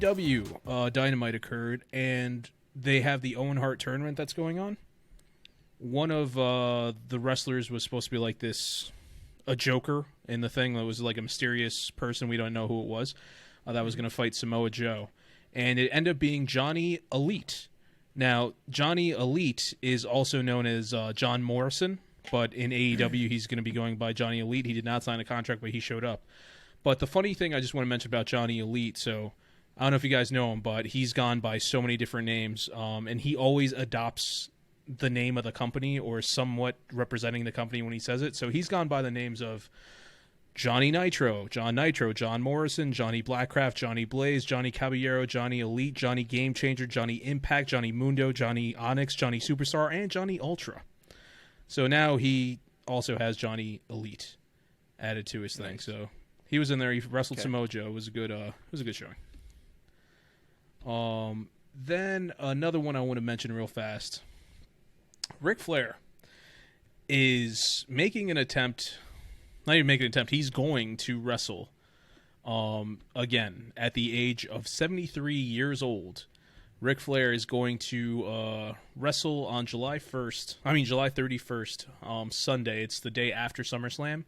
AEW Dynamite occurred, and they have the Owen Hart tournament that's going on. One of the wrestlers was supposed to be like a Joker in the thing that was like a mysterious person. We don't know who it was. That was going to fight Samoa Joe. And it ended up being Johnny Elite. Now, Johnny Elite is also known as John Morrison, but in AEW he's going to be going by Johnny Elite. He did not sign a contract, but he showed up. But the funny thing I just want to mention about Johnny Elite, so I don't know if you guys know him, but he's gone by so many different names, and he always adopts the name of the company or somewhat representing the company when he says it. So he's gone by the names of Johnny Nitro, John Morrison, Johnny Blackcraft, Johnny Blaze, Johnny Caballero, Johnny Elite, Johnny Game Changer, Johnny Impact, Johnny Mundo, Johnny Onyx, Johnny Superstar, and Johnny Ultra. So now he also has Johnny Elite added to his thing. So he was in there. He wrestled Samoa Joe. It was a good showing. Then another one I want to mention real fast. Ric Flair is making an attempt. Not even making an attempt. He's going to wrestle again at the age of 73 years old. Ric Flair is going to wrestle on July 31st, Sunday. It's the day after SummerSlam.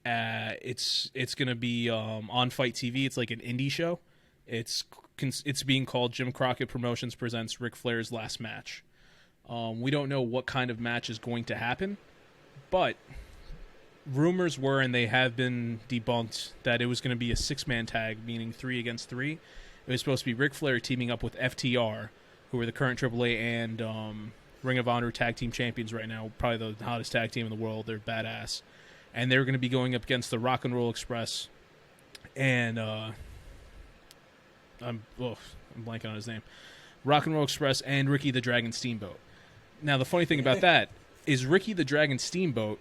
It's going to be on Fight TV. It's like an indie show. It's being called Jim Crockett Promotions Presents Ric Flair's Last Match. We don't know what kind of match is going to happen, but rumors were, and they have been debunked, that it was going to be a six-man tag, meaning 3 against 3. It was supposed to be Ric Flair teaming up with FTR, who are the current AAA and Ring of Honor tag team champions right now, probably the hottest tag team in the world. They're badass. And they're going to be going up against the Rock and Roll Express and I'm blanking on his name. Rock and Roll Express and Ricky the Dragon Steamboat. Now, the funny thing about that is Ricky the Dragon Steamboat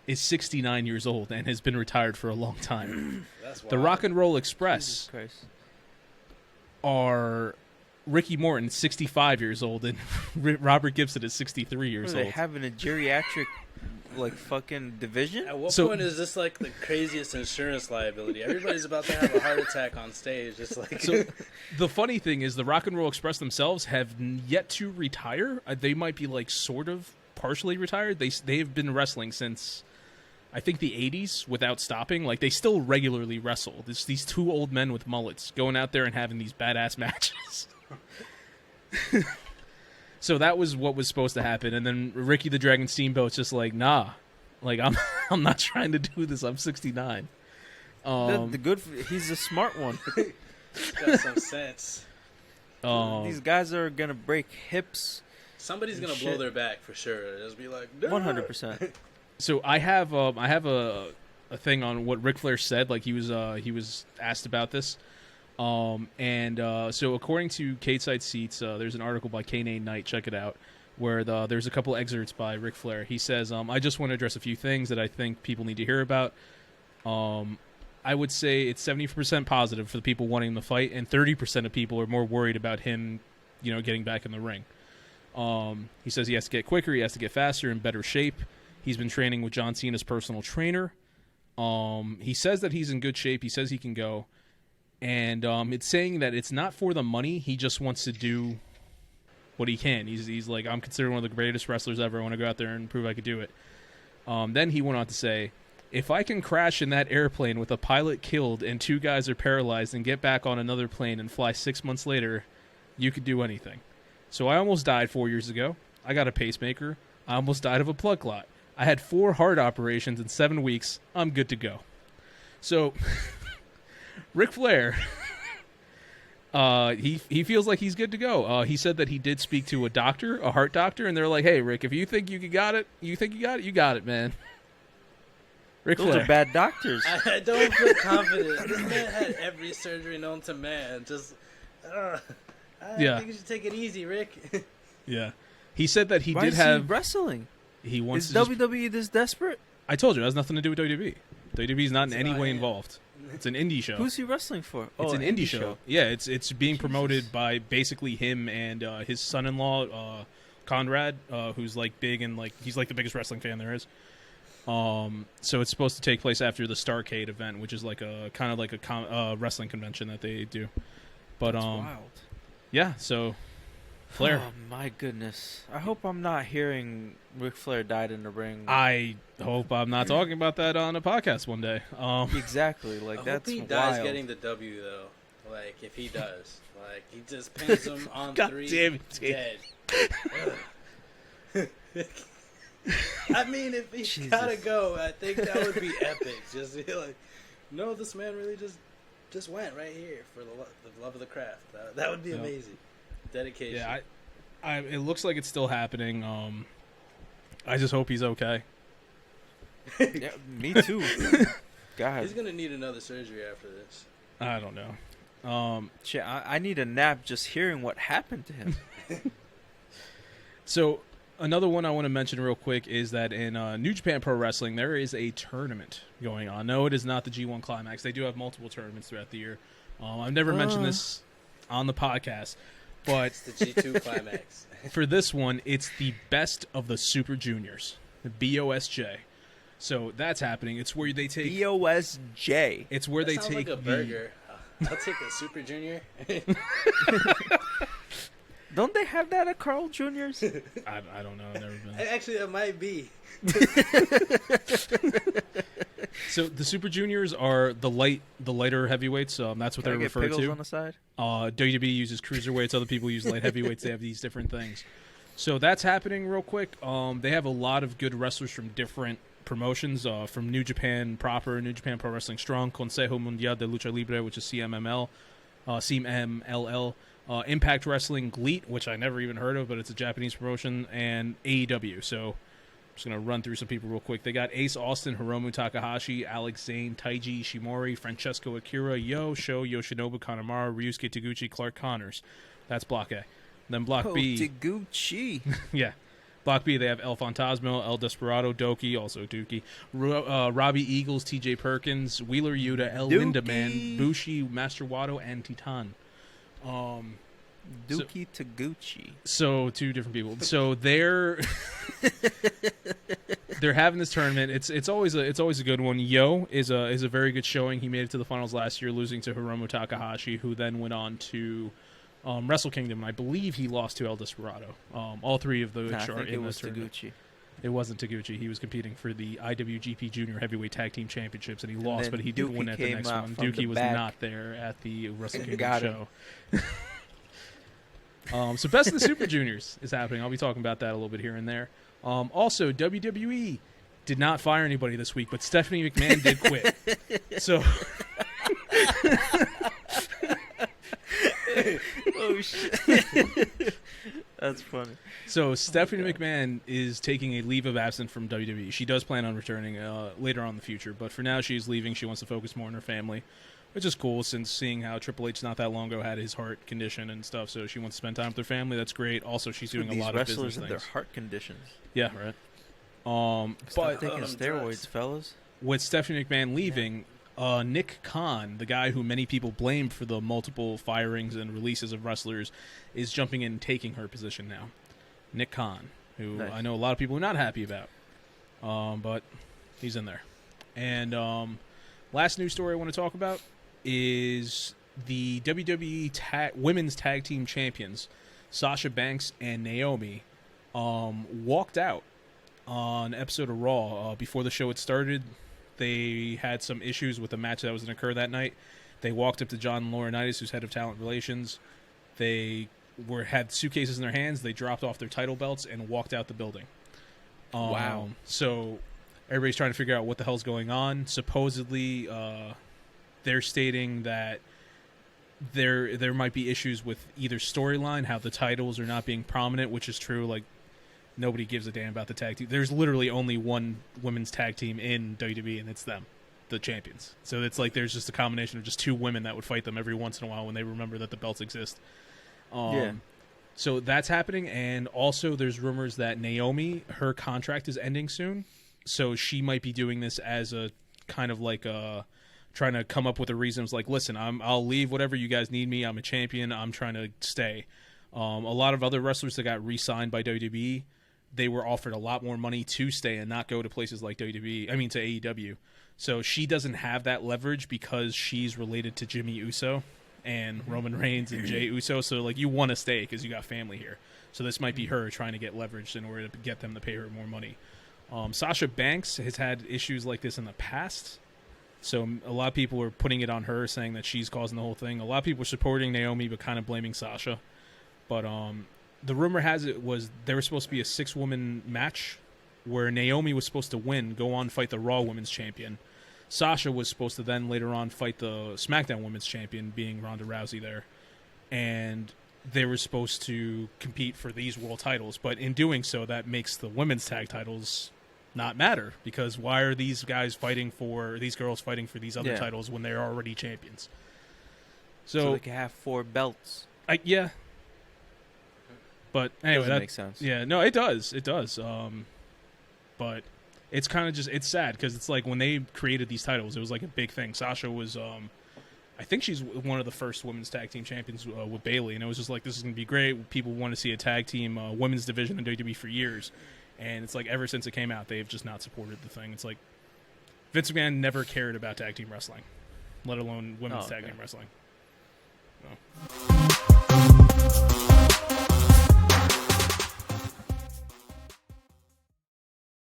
is 69 years old and has been retired for a long time. The Rock and Roll Express are Ricky Morton, 65 years old, and Robert Gibson is 63 years old. Are they having a geriatric fucking division? At what point is this like the craziest insurance liability? Everybody's about to have a heart attack on stage. Just like So the funny thing is the Rock and Roll Express themselves have yet to retire. They might be like sort of partially retired. They've been wrestling since I think the 80s without stopping. Like they still regularly wrestle. There's these two old men with mullets going out there and having these badass matches. So that was what was supposed to happen, and then Ricky the Dragon Steamboat's just like, nah, like I'm not trying to do this. I'm 69. He's a smart one. He's got some sense. These guys are gonna break hips. Somebody's gonna blow their back for sure. Just be like, 100%. So I have a thing on what Ric Flair said. Like he was asked about this. So according to Cage Side Seats, there's an article by Kane Knight, check it out, where there's a couple excerpts by Ric Flair. He says, I just want to address a few things that I think people need to hear about. I would say it's 70% positive for the people wanting him to fight, and 30% of people are more worried about him, getting back in the ring. He says he has to get quicker, he has to get faster, in better shape. He's been training with John Cena's personal trainer. He says that he's in good shape. He says he can go. And it's saying that it's not for the money. He just wants to do what he can. He's like, I'm considered one of the greatest wrestlers ever. I want to go out there and prove I could do it. Then he went on to say, if I can crash in that airplane with a pilot killed and 2 guys are paralyzed and get back on another plane and fly 6 months later, you could do anything. So I almost died 4 years ago. I got a pacemaker. I almost died of a blood clot. I had 4 heart operations in 7 weeks. I'm good to go. So Ric Flair, he feels like he's good to go. He said that he did speak to a heart doctor, and they're like, hey, Rick, if you think you got it, you got it, man. Ric Flair. Those are bad doctors. I don't feel confident. This man had every surgery known to man. I think you should take it easy, Rick. Yeah. He said that Why did is have... he wrestling? He wants is to WWE this desperate? I told you, it has nothing to do with WWE. WWE's not in any way involved. It's an indie show. Who's he wrestling for? It's an indie show. Yeah, it's being promoted by basically him and his son-in-law, Conrad, who's like big and like he's like the biggest wrestling fan there is. So it's supposed to take place after the Starrcade event, which is like a kind of like a wrestling convention that they do. But That's wild. yeah. So Flair. Oh my goodness! I hope I'm not hearing Ric Flair died in the ring. I hope I'm not talking about that on a podcast one day. Exactly. Like I that's hope he wild. dies getting the W though. Like if he does, like he just pins him on God 3, damn it, Steve. dead. I mean, if he Jesus. gotta go, I think that would be epic. Just be like, no, this man really just went right here for the love of the craft. That would be amazing. Dedication. Yeah, it looks like it's still happening. I just hope he's okay. Yeah, me too. God, He's gonna need another surgery after this. I don't know. shit, I need a nap just hearing what happened to him. So another one I want to mention real quick is that in New Japan Pro Wrestling, there is a tournament going on. No, it is not the G1 Climax. They do have multiple tournaments throughout the year. I've never mentioned this on the podcast, but It's the G2 Climax. for this one, it's the Best of the Super Juniors, the BOSJ. So that's happening. It's where they take BOSJ. It's where That they sounds take like a burger. I'll take a Super Junior. Don't they have that at Carl Jr.'s? I don't know. I've never been. Actually, it might be. So the Super Juniors are the lighter heavyweights. That's what Can I they're get referred pickles to. on the side? WWE uses cruiserweights. Other people use light heavyweights. They have these different things. So that's happening real quick. They have a lot of good wrestlers from different promotions, from New Japan proper, New Japan Pro Wrestling Strong, Consejo Mundial de Lucha Libre, which is CMML, CMLL, Impact Wrestling GLEAT, which I never even heard of, but it's a Japanese promotion, and AEW. So I'm just going to run through some people real quick. They got Ace Austin, Hiromu Takahashi, Alex Zane, Taiji Ishimori, Francesco Akira, Sho, Yoshinobu Kanemaru, Ryusuke Taguchi, Clark Connors. That's Block A. Then Block B. Taguchi. Yeah. Block B, they have El Fantasma, El Desperado, Doki, also Dookie, Robbie Eagles, TJ Perkins, Wheeler Yuta, El Dookie. Lindaman, Bushi, Master Wado, and Titan. Dookie Taguchi. So two different people. So they're having this tournament. It's always a good one. Is a very good showing. He made it to the finals last year, losing to Hiromu Takahashi, who then went on to Wrestle Kingdom. I believe he lost to El Desperado. All three of those I are think in it this was tournament. Taguchi. It wasn't Taguchi. He was competing for the IWGP Junior Heavyweight Tag Team Championships, and he lost, then but he did Dookie win at the came next out one. from Dookie the was back. not there at the Wrestle Kingdom Got show. So Best of the Super Juniors is happening. I'll be talking about that a little bit here and there. Also, WWE did not fire anybody this week, but Stephanie McMahon did quit. So Oh shit. That's funny. So Stephanie McMahon is taking a leave of absence from WWE. She does plan on returning later on in the future, but for now she's leaving. She wants to focus more on her family, which is cool since seeing how Triple H not that long ago had his heart condition and stuff. So she wants to spend time with her family. That's great. Also, she's doing a lot of business wrestlers and their things. heart conditions. Yeah, right. Stop But taking drugs. steroids, fellas. with Stephanie McMahon leaving, Nick Khan, the guy who many people blamed for the multiple firings and releases of wrestlers, is jumping in and taking her position now. Nick Khan, who Nice. I know a lot of people are not happy about, but he's in there. And last news story I want to talk about is the WWE Women's Tag Team Champions, Sasha Banks and Naomi, walked out on an episode of Raw. Before the show had started, they had some issues with the match that was going to occur that night. They walked up to John Laurinaitis, who's head of talent relations. They had suitcases in their hands. They dropped off their title belts and walked out the building. Wow. So everybody's trying to figure out what the hell's going on. Supposedly, they're stating that there might be issues with either storyline, how the titles are not being prominent, which is true. Like, nobody gives a damn about the tag team. There's literally only one women's tag team in WWE, and it's them, the champions. So it's like there's just a combination of just two women that would fight them every once in a while when they remember that the belts exist. Yeah. So that's happening, and also there's rumors that Naomi, her contract is ending soon, so she might be doing this as a kind of like trying to come up with a reason. It's like, listen, I'll leave whatever you guys need me. I'm a champion. I'm trying to stay. A lot of other wrestlers that got re-signed by WWE, they were offered a lot more money to stay and not go to places like to AEW. So she doesn't have that leverage because she's related to Jimmy Uso, and Roman Reigns and Jey Uso. So like you want to stay because you got family here. So this might be her trying to get leveraged in order to get them to pay her more money. Sasha Banks has had issues like this in the past. So a lot of people are putting it on her, saying that she's causing the whole thing. A lot of people are supporting Naomi, but kind of blaming Sasha. But the rumor has it was there was supposed to be a 6-woman match where Naomi was supposed to win, go on, fight the Raw Women's Champion. Sasha was supposed to then later on fight the SmackDown Women's Champion, being Ronda Rousey there. And they were supposed to compete for these world titles. But in doing so, that makes the women's tag titles not matter, because why are these girls fighting for these other titles when they're already champions? So they can have 4 belts. Yeah. But anyway, that makes sense. Yeah, no, it does. But it's kind of just, it's sad because it's like when they created these titles, it was like a big thing. Sasha was, I think she's one of the first women's tag team champions with Bayley, and it was just like, this is going to be great. People want to see a tag team women's division in WWE for years. And it's like ever since it came out, they've just not supported the thing. It's like Vince McMahon never cared about tag team wrestling, let alone women's tag team wrestling. So.